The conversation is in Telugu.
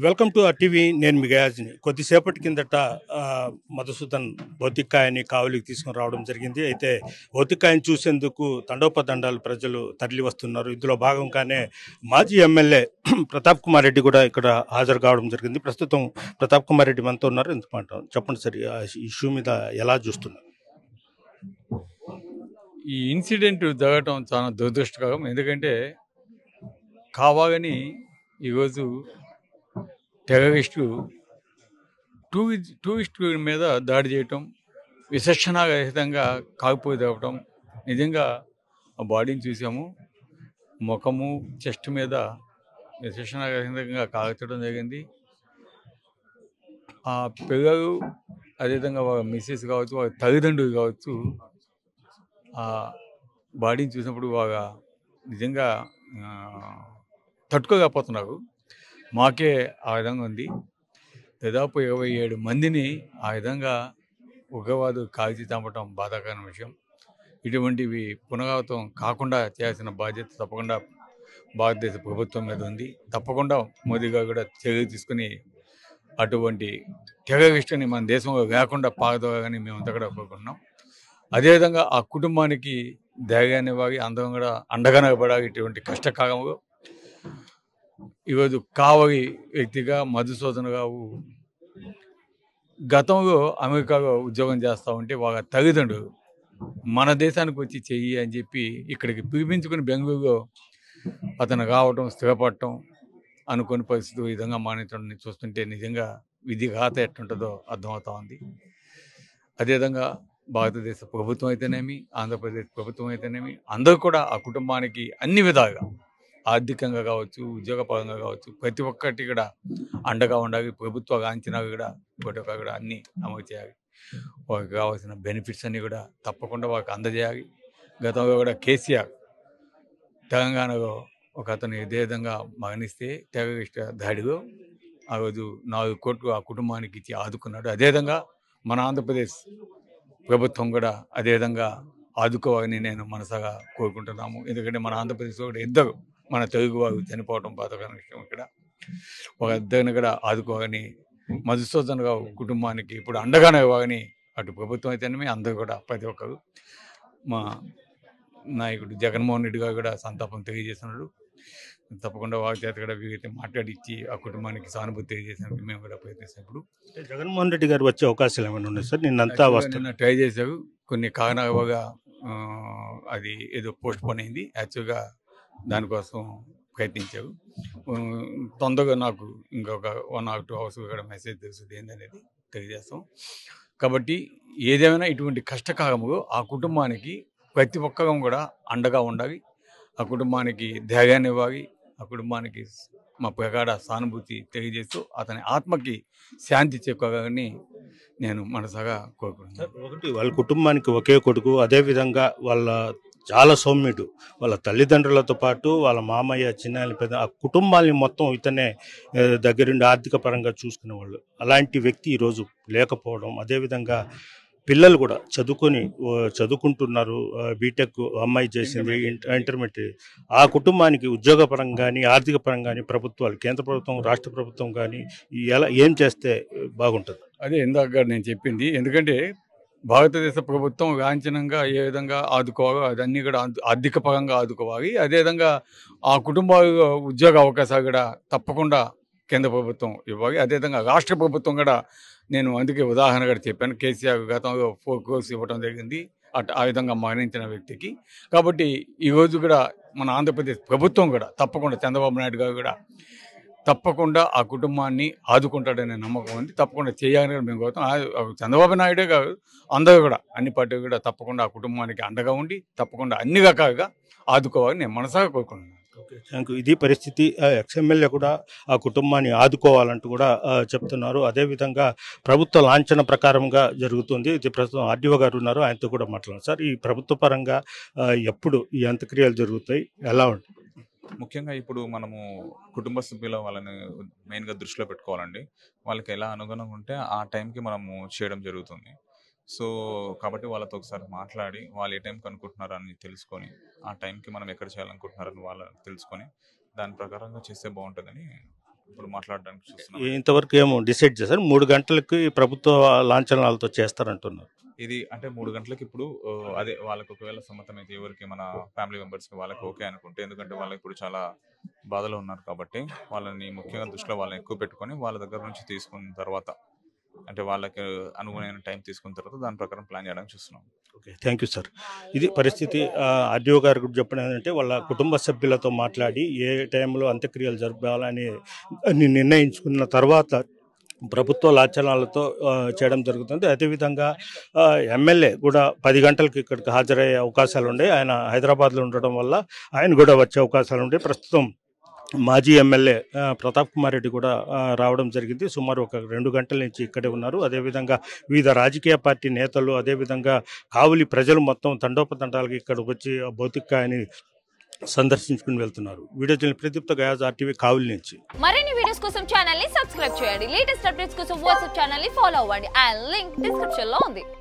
Welcome to TV. నేను మీ గయాజ్ని. కొద్దిసేపటి కిందట మధుసూదన్ భౌతికాయాన్ని కావలికి తీసుకుని రావడం జరిగింది. అయితే భౌతికాయాన్ని చూసేందుకు తండోపతండాలు ప్రజలు తరలి వస్తున్నారు. ఇందులో భాగంగానే మాజీ ఎమ్మెల్యే ప్రతాప్ కుమార్ రెడ్డి కూడా ఇక్కడ హాజరు కావడం జరిగింది. ప్రస్తుతం ప్రతాప్ కుమార్ రెడ్డి మనతో ఉన్నారు. ఎందుకంటారు చెప్పండి సార్, ఆ ఇష్యూ మీద ఎలా చూస్తున్నారు? ఈ ఇన్సిడెంట్ జరగటం చాలా దురదృష్టకరం. ఎందుకంటే కావాలని ఈరోజు టెర్రరిస్టులు టూరిస్టుల మీద దాడి చేయటం, విచక్షణారహితంగా కాల్పులు జరపటం. నిజంగా ఆ బాడీని చూసాము. ముఖము, చెస్ట్ మీద విచక్షణారహితంగా కాల్చడం జరిగింది. ఆ పిల్లలు, అదేవిధంగా వాళ్ళ మిస్సెస్ కావచ్చు, వాళ్ళ తల్లిదండ్రులు కావచ్చు, ఆ బాడీని చూసినప్పుడు వాళ్ళ నిజంగా తట్టుకోలేకపోతున్నారు. మాకే ఆ విధంగా ఉంది. దాదాపు 27 మందిని ఆ విధంగా ఉగ్రవాదులు కాల్చి చంపటం బాధాకరమైన విషయం. ఇటువంటివి పునరావృతం కాకుండా చేయాల్సిన బాధ్యత తప్పకుండా భారతదేశ ప్రభుత్వం మీద ఉంది. తప్పకుండా మోదీ గారు కూడా చర్యలు తీసుకుని అటువంటి టెర్రరిస్టుని మన దేశంలో లేకుండా పారదోగాలని మేమంతా కూడా కోరుకుంటున్నాం. అదేవిధంగా ఆ కుటుంబానికి ధైర్యాన్ని ఇవ్వాలి, అందరం కూడా అండగా నిలబడాలి. ఇటువంటి కష్టకాలంలో ఈరోజు కావలి వ్యక్తిగా మధుసూదన్ రావు గతంలో అమెరికాలో ఉద్యోగం చేస్తూ ఉంటే వాళ్ళ తల్లిదండ్రులు మన దేశానికి వచ్చి చెయ్యి అని చెప్పి ఇక్కడికి పిలిపించుకుని బెంగళూరులో అతను రావటం, స్థిరపడటం, అనుకోని పరిస్థితులు ఈ విధంగా మానేయటం చూస్తుంటే నిజంగా విధి ఘాత ఎట్టుంటుందో అర్థమవుతా ఉంది. అదేవిధంగా భారతదేశ ప్రభుత్వం అయితేనేమి, ఆంధ్రప్రదేశ్ ప్రభుత్వం అయితేనేమి, అందరూ కూడా ఆ కుటుంబానికి అన్ని విధాలుగా ఆర్థికంగా కావచ్చు, ఉద్యోగపరంగా కావచ్చు, ప్రతి ఒక్కటి కూడా అండగా ఉండాలి. ప్రభుత్వ లాంఛనాలు కూడా ప్రతి ఒక్క కూడా అన్నీ అమలు చేయాలి. వాళ్ళకి కావాల్సిన బెనిఫిట్స్ అన్నీ కూడా తప్పకుండా వాళ్ళకి అందజేయాలి. గతంలో కూడా కేసీఆర్ తెలంగాణలో ఒక అతను ఇదే విధంగా మరణిస్తే టెర్రరిస్ట్ దాడిలో ఆ రోజు 4 కోట్లు ఆ కుటుంబానికి ఇచ్చి ఆదుకున్నాడు. అదేవిధంగా మన ఆంధ్రప్రదేశ్ ప్రభుత్వం కూడా అదేవిధంగా ఆదుకోవాలని నేను మనసాగా కోరుకుంటున్నాము. ఎందుకంటే మన ఆంధ్రప్రదేశ్లో కూడా ఇద్దరు మన తెలుగు వారు చనిపోవడం బాధకరమైన విషయం. ఇక్కడ ఒక ఇద్దరిని కూడా ఆదుకోవాలని, మధుసూదన్ రావు కుటుంబానికి ఇప్పుడు అండగానే ఇవ్వాలని అటు ప్రభుత్వం అయితేనేమి అందరూ కూడా ప్రతి ఒక్కరు, మా నాయకుడు జగన్మోహన్ రెడ్డి గారు కూడా సంతాపం తెలియజేస్తున్నాడు. తప్పకుండా వారి చేత కూడా వీరైతే మాట్లాడించి ఆ కుటుంబానికి సానుభూతి తెలియజేసినప్పుడు మేము కూడా ప్రయత్నిస్తున్నప్పుడు జగన్మోహన్ రెడ్డి గారు వచ్చే అవకాశాలు ఏమైనా ఉన్నాయి సార్? నిన్న ట్రై చేశారు. కొన్ని కారణాలుగా అది ఏదో పోస్ట్ పోన్ అయింది. యాక్చువల్గా దానికోసం ప్రయత్నించారు. తొందరగా నాకు ఇంకొక 1 or 2 hours కూడా మెసేజ్ తెలుస్తుంది ఏందనేది తెలియజేస్తాం. కాబట్టి ఏదేమైనా ఇటువంటి కష్టకాలంలో ఆ కుటుంబానికి ప్రతి ఒక్కరం కూడా అండగా ఉండాలి. ఆ కుటుంబానికి ధైర్యాన్ని ఇవ్వాలి. ఆ కుటుంబానికి మా ప్రగాఢ సానుభూతి తెలియజేస్తూ అతని ఆత్మకి శాంతి చేకూరాలని నేను మనసాగా కోరుకుంటున్నాను. ఒకటి, వాళ్ళ కుటుంబానికి ఒకే కొడుకు, అదేవిధంగా వాళ్ళ చాలా సౌమ్యుడు, వాళ్ళ తల్లిదండ్రులతో పాటు వాళ్ళ మామయ్య, చిన్నాయన, పెద్ద ఆ కుటుంబాన్ని మొత్తం ఇతనే దగ్గరుండి ఆర్థిక పరంగా చూసుకునేవాళ్ళు. అలాంటి వ్యక్తి ఈరోజు లేకపోవడం, అదేవిధంగా పిల్లలు కూడా చదువుకుంటున్నారు. బీటెక్ అమ్మాయి చేసింది, ఇంటర్మీడియట్. ఆ కుటుంబానికి ఉద్యోగపరంగా కానీ ఆర్థిక పరంగా కానీ ప్రభుత్వాలు, కేంద్ర ప్రభుత్వం, రాష్ట్ర ప్రభుత్వం కానీ ఏం చేస్తే బాగుంటుంది? అదే ఇందాక నేను చెప్పింది. ఎందుకంటే భారతదేశ ప్రభుత్వం లాంఛనంగా ఏ విధంగా ఆదుకోవాలో అదన్నీ కూడా ఆర్థిక పరంగా ఆదుకోవాలి. అదేవిధంగా ఆ కుటుంబాలకు ఉద్యోగ అవకాశాలు కూడా తప్పకుండా కేంద్ర ప్రభుత్వం ఇవ్వాలి. అదేవిధంగా రాష్ట్ర ప్రభుత్వం కూడా, నేను అందుకే ఉదాహరణ కూడా చెప్పాను, కేసీఆర్ గతంలో 4 crores ఇవ్వడం జరిగింది ఆ విధంగా మరణించిన వ్యక్తికి. కాబట్టి ఈరోజు కూడా మన ఆంధ్రప్రదేశ్ ప్రభుత్వం కూడా తప్పకుండా, చంద్రబాబు నాయుడు గారు కూడా తప్పకుండా ఆ కుటుంబాన్ని ఆదుకుంటాడనే నమ్మకం ఉంది. తప్పకుండా చేయాలని మేము కోరుతాం. చంద్రబాబు నాయుడే కాదు, అందరూ కూడా, అన్ని పార్టీలు కూడా తప్పకుండా ఆ కుటుంబానికి అండగా ఉండి తప్పకుండా అన్ని రకాలుగా ఆదుకోవాలని నేను మనసాగా కోరుకుంటున్నాను. Okay, thank you. ఇది పరిస్థితి. ఎక్స్ఎమ్మెల్యే కూడా ఆ కుటుంబాన్ని ఆదుకోవాలంటూ కూడా చెప్తున్నారు. అదేవిధంగా ప్రభుత్వ లాంఛన ప్రకారంగా జరుగుతుంది. ఇది ప్రస్తుతం ఆర్డీఓ గారు ఉన్నారు, ఆయనతో కూడా మాట్లాడారు. సార్, ఈ ప్రభుత్వ పరంగా ఎప్పుడు ఈ అంత్యక్రియలు జరుగుతాయి, ఎలా ఉంటుంది? ముఖ్యంగా ఇప్పుడు మనము కుటుంబ సభ్యుల వాళ్ళని మెయిన్గా దృష్టిలో పెట్టుకోవాలండి. వాళ్ళకి ఎలా అనుగుణంగా ఉంటే ఆ టైంకి మనము చేయడం జరుగుతుంది. సో కాబట్టి వాళ్ళతో ఒకసారి మాట్లాడి వాళ్ళు ఏ టైంకి అనుకుంటున్నారని తెలుసుకొని, ఆ టైంకి మనం ఎక్కడ చేయాలనుకుంటున్నారని వాళ్ళని తెలుసుకొని దాని ప్రకారంగా చేస్తే బాగుంటుందని ఇప్పుడు మాట్లాడడానికి చూస్తున్నాం. ఇంతవరకు ఏమో డిసైడ్ చేశారు 3 గంటలకి ప్రభుత్వ లాంఛనాలతో చేస్తారంటున్నారు. ఇది అంటే 3 గంటలకి ఇప్పుడు అదే వాళ్ళకి ఒకవేళ సమ్మతమైతే ఎవరికి మన ఫ్యామిలీ మెంబర్స్కి వాళ్ళకి ఓకే అనుకుంటే, ఎందుకంటే వాళ్ళు ఇప్పుడు చాలా బాధలో ఉన్నారు కాబట్టి వాళ్ళని ముఖ్యంగా దృష్టిలో వాళ్ళని ఎక్కువ పెట్టుకొని వాళ్ళ దగ్గర నుంచి తీసుకున్న తర్వాత అంటే వాళ్ళకి అనుగుణమైన టైం తీసుకున్న తర్వాత దాని ప్రకారం ప్లాన్ చేయడానికి చూస్తున్నాం. Okay, thank you sir. ఇది పరిస్థితి. ఆర్డీఓ గారు కూడా చెప్పడం ఏంటంటే వాళ్ళ కుటుంబ సభ్యులతో మాట్లాడి ఏ టైంలో అంత్యక్రియలు జరపాలని నిర్ణయించుకున్న తర్వాత ప్రభుత్వ లాంఛనాలతో చేయడం జరుగుతుంది. అదేవిధంగా ఎమ్మెల్యే కూడా 10 గంటలకు ఇక్కడికి హాజరయ్యే అవకాశాలు ఉన్నాయి. ఆయన హైదరాబాద్లో ఉండడం వల్ల ఆయన కూడా వచ్చే అవకాశాలు ఉన్నాయి. ప్రస్తుతం మాజీ ఎమ్మెల్యే ప్రతాప్ కుమార్ రెడ్డి కూడా రావడం జరిగింది. సుమారు ఒక 2 గంటల నుంచి ఇక్కడే ఉన్నారు. అదేవిధంగా వివిధ రాజకీయ పార్టీ నేతలు, అదేవిధంగా కావులి ప్రజలు మొత్తం తండోపతండాలకి ఇక్కడికి వచ్చి భౌతికాయని సందర్శించుకుని వెళ్తున్నారు. వీడియో జర్నలిస్ట్ ప్రదీప్తో గయాజ్, RTV కావులి నుంచి. మరిన్ని వీడియోస్ కోసం ఛానల్ ని సబ్స్క్రైబ్ చేయండి. లేటెస్ట్ అప్డేట్స్ కోసం వాట్సాప్ ఛానల్ ని ఫాలో అవ్వండి. అండ్ లింక్ డిస్క్రిప్షన్ లో ఉంది.